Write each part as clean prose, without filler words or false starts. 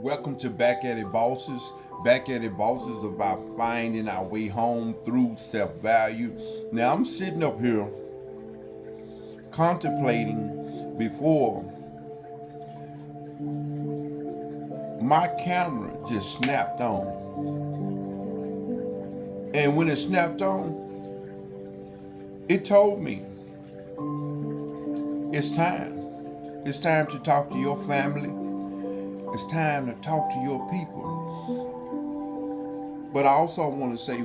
Welcome to Back at It Bosses. Back at It Bosses is about finding our way home through self-value. Now I'm sitting up here contemplating before my camera just snapped on. And when it snapped on, it told me it's time. It's time to talk to your family. It's time to talk to your people. But I also want to say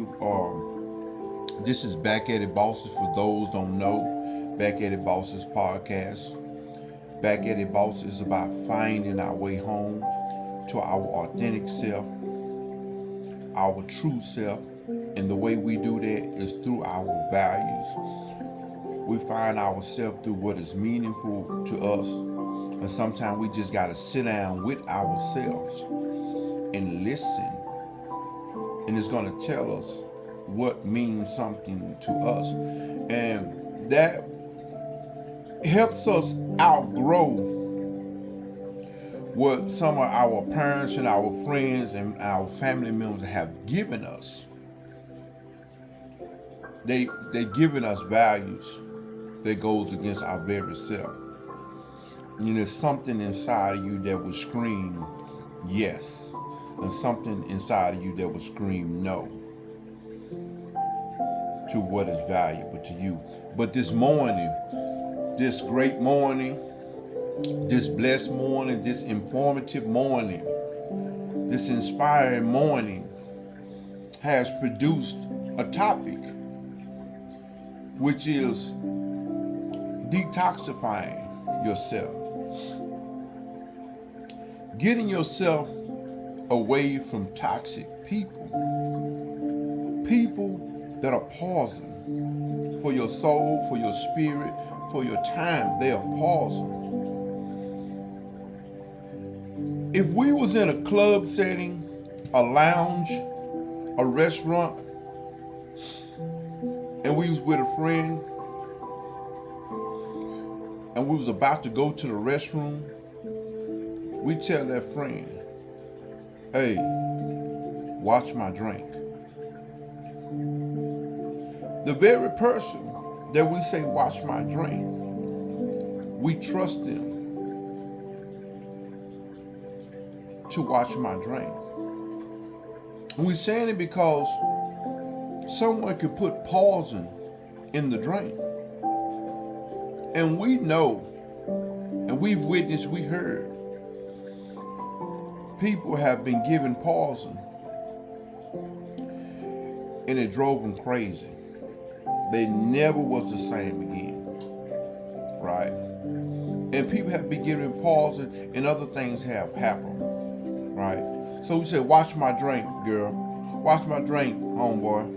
this is Back at It Bosses. For those don't know, Back at It Bosses podcast. Back at It Bosses is about finding our way home to our authentic self, our true self. And the way we do that is through our values. We find ourselves through what is meaningful to us. And sometimes we just got to sit down with ourselves and listen. And it's going to tell us what means something to us. And that helps us outgrow what some of our parents and our friends and our family members have given us. They giving us values that goes against our very self. And there's something inside of you that will scream yes, and something inside of you that will scream no to what is valuable to you. But this morning, this great morning, this blessed morning, this informative morning, this inspiring morning has produced a topic, which is detoxifying yourself. Getting yourself away from toxic people. People that are pausing for your soul, for your spirit, for your time. They are pausing. If we was in a club setting, a lounge, a restaurant, and we was with a friend, and we was about to go to the restroom, we tell that friend, hey, watch my drink. The very person that we say, watch my drink, we trust them to watch my drink. And we're saying it because someone can put poison in the drink. And we know, and we've witnessed, we heard, people have been given poison and it drove them crazy. They never was the same again, right? And people have been given poison and other things have happened, right? So we said, watch my drink, girl. Watch my drink, homeboy.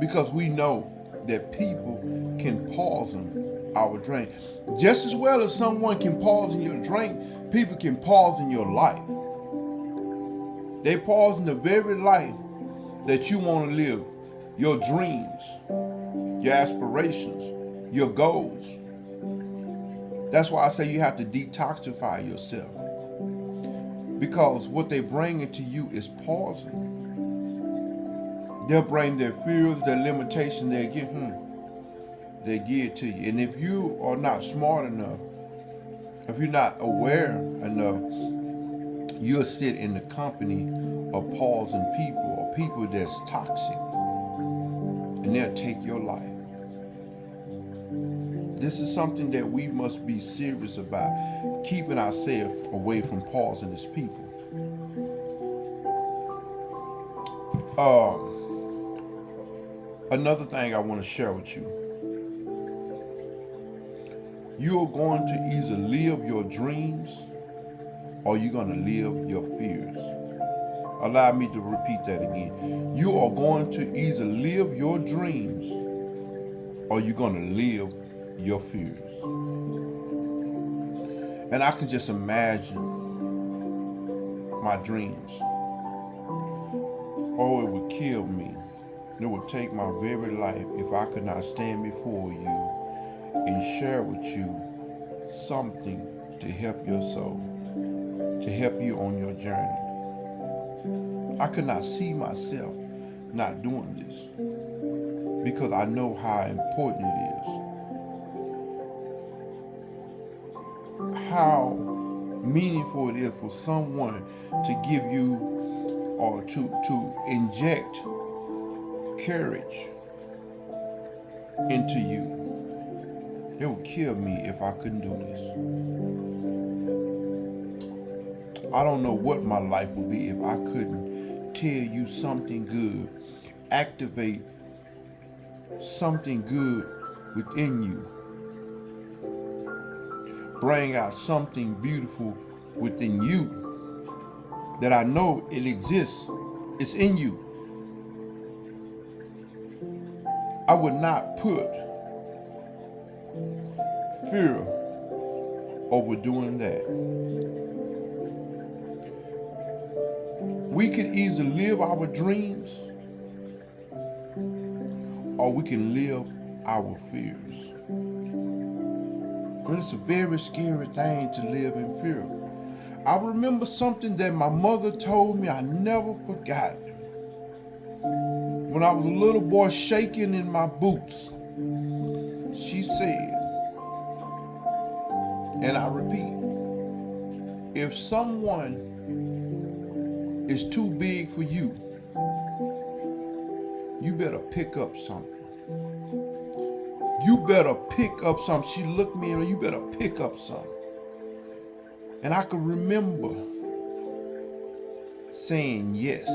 Because we know that people can poison our drink. Just as well as someone can poison your drink, people can poison your life. They poison the very life that you want to live, your dreams, your aspirations, your goals. That's why I say you have to detoxify yourself. Because what they bring into you is poison. They'll bring their fears, their limitations, they give it to you. And if you are not smart enough, if you're not aware enough, you'll sit in the company of poison people or people that's toxic, and they'll take your life. This is something that we must be serious about, keeping ourselves away from poisonous people. Another thing I want to share with you. You are going to either live your dreams or you're going to live your fears. Allow me to repeat that again. You are going to either live your dreams or you're going to live your fears. And I can just imagine my dreams. Oh, it would kill me. It would take my very life if I could not stand before you and share with you something to help your soul. to help you on your journey. I could not see myself not doing this because I know how important it is. How meaningful it is for someone to give you or to inject courage into you. It would kill me if I couldn't do this. I don't know what my life would be if I couldn't tell you something good, activate something good within you, bring out something beautiful within you that I know it exists. It's in you. I would not put fear over doing that. We can either live our dreams or we can live our fears. And it's a very scary thing to live in fear. I remember something that my mother told me I never forgot. When I was a little boy shaking in my boots, she said, and I repeat, if someone is too big for you, you better pick up something. You better pick up something. She looked me and you better pick up something. And I could remember saying yes.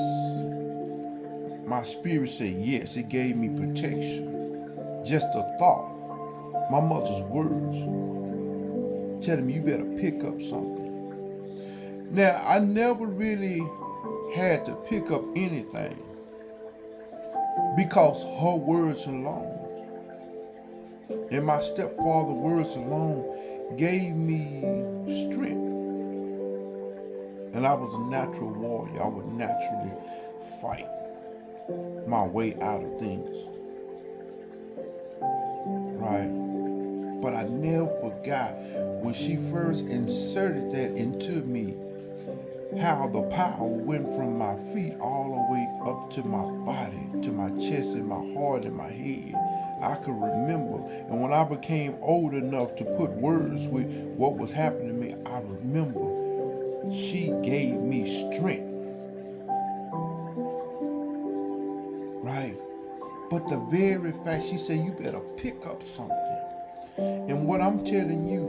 My spirit said yes. It gave me protection. Just a thought. My mother's words telling me you better pick up something. Now, I never really had to pick up anything because her words alone and my stepfather's words alone gave me strength. And I was a natural warrior. I would naturally fight my way out of things. Right? But I never forgot when she first inserted that into me, how the power went from my feet all the way up to my body, to my chest and my heart and my head. I could remember. And when I became old enough to put words with what was happening to me, I remember she gave me strength. Right? But the very fact, she said, you better pick up something. And what I'm telling you,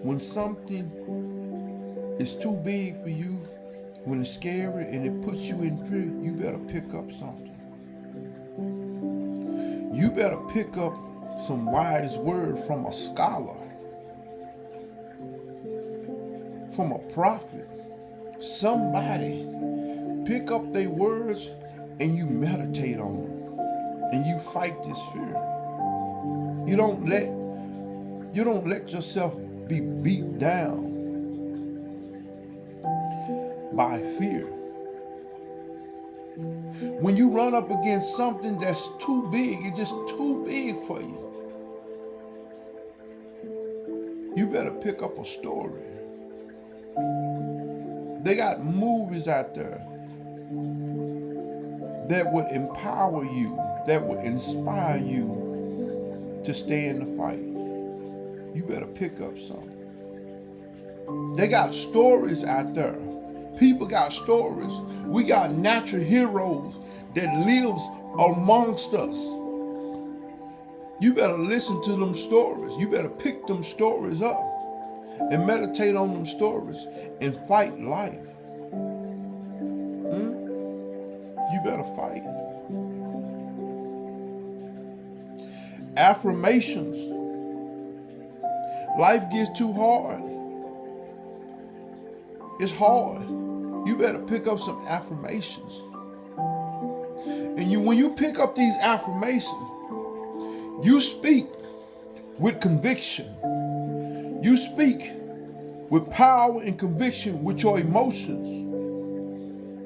when something is too big for you, when it's scary and it puts you in fear, you better pick up something. You better pick up some wise word from a scholar, from a prophet, somebody. Pick up their words and you meditate on them and you fight this fear. You don't let yourself be beat down by fear. When you run up against something that's too big, it's just too big for you, you better pick up a story. They got movies out there that would empower you, that would inspire you to stay in the fight. You better pick up something. They got stories out there. People got stories. We got natural heroes that lives amongst us. You better listen to them stories. You better pick them stories up and meditate on them stories and fight life. You better fight. Affirmations. Life gets too hard. It's hard. You better pick up some affirmations. And when you pick up these affirmations, you speak with conviction. You speak with power and conviction with your emotions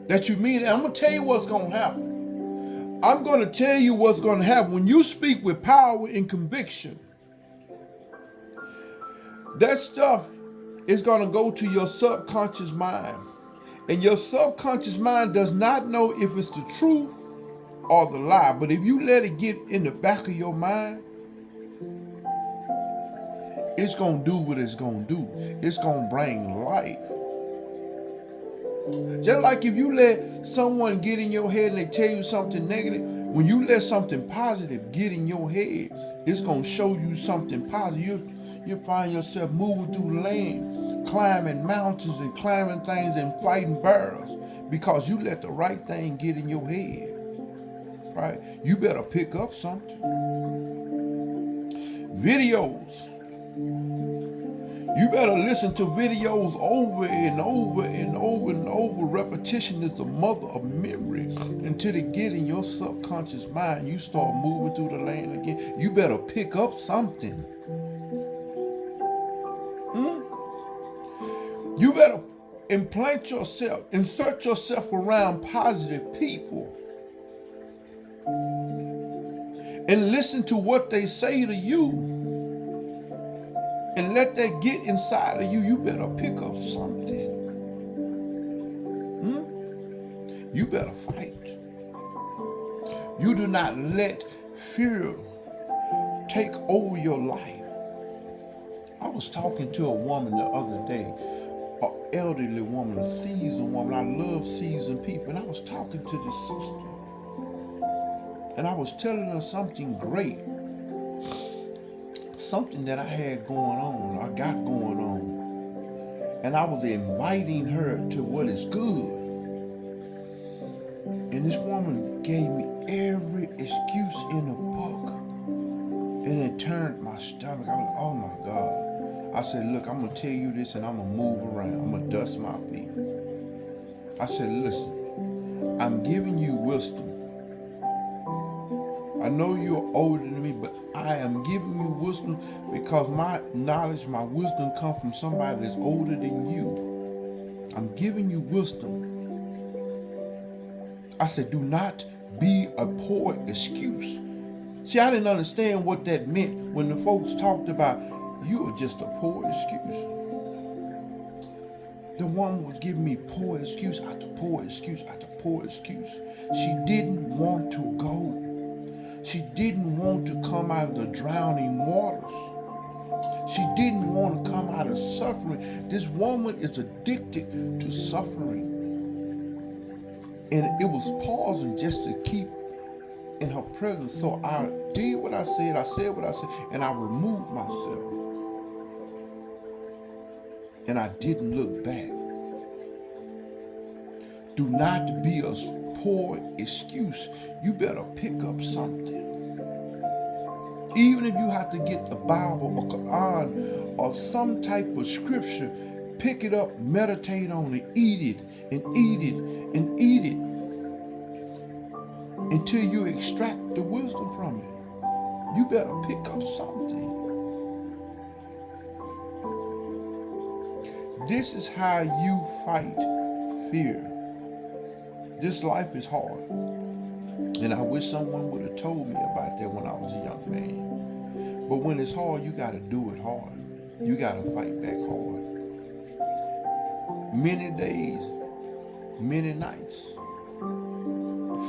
that you mean. And I'm going to tell you what's going to happen. I'm going to tell you what's going to happen. When you speak with power and conviction, that stuff It's going to go to your subconscious mind. And your subconscious mind does not know if it's the truth or the lie. But if you let it get in the back of your mind, it's going to do what it's going to do. It's going to bring life. Just like if you let someone get in your head and they tell you something negative, when you let something positive get in your head, it's going to show you something positive. You'll find yourself moving through the land, climbing mountains and climbing things and fighting bears because you let the right thing get in your head. Right? You better pick up something. Videos. You better listen to videos over and over and over and over. Repetition is the mother of memory. Until they get in your subconscious mind, you start moving through the land again. You better pick up something. You better insert yourself around positive people. And listen to what they say to you. And let that get inside of you. You better pick up something. You better fight. You do not let fear take over your life. I was talking to a woman the other day, an elderly woman, a seasoned woman. I love seasoned people. And I was talking to this sister. And I was telling her something great. Something that I had going on, I got going on. And I was inviting her to what is good. And this woman gave me every excuse in the book. And it turned my stomach. I was, oh my God. I said, look, I'm going to tell you this and I'm going to move around. I'm going to dust my feet. I said, listen, I'm giving you wisdom. I know you're older than me, but I am giving you wisdom because my knowledge, my wisdom comes from somebody that's older than you. I'm giving you wisdom. I said, do not be a poor excuse. See, I didn't understand what that meant when the folks talked about you are just a poor excuse. The woman was giving me poor excuse after poor excuse after poor excuse. She didn't want to go. She didn't want to come out of the drowning waters. She didn't want to come out of suffering. This woman is addicted to suffering. And it was pausing just to keep in her presence. So I did what I said what I said, and I removed myself. And I didn't look back. Do not be a poor excuse. You better pick up something. Even if you have to get the Bible or Quran or some type of scripture, pick it up, meditate on it, eat it, and eat it, and eat it until you extract the wisdom from it. You better pick up something. This is how you fight fear. This life is hard. And I wish someone would have told me about that when I was a young man. But when it's hard, you got to do it hard. You got to fight back hard. Many days, many nights,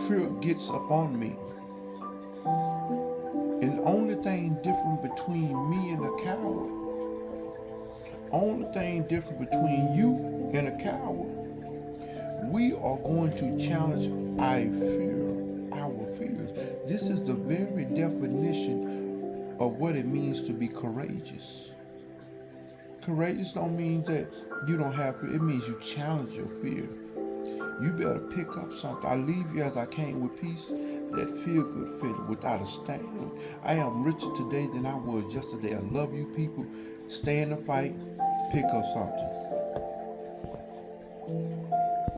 fear gets up on me. And the only thing different between me and a coward, only thing different between you and a coward, we are going to challenge our fears. This is the very definition of what it means to be courageous. Courageous don't mean that you don't have fear. It means you challenge your fear. You better pick up something. I leave you as I came with peace, that feel good feeling without a stain. I am richer today than I was yesterday. I love you people. Stay in the fight. Pick up something.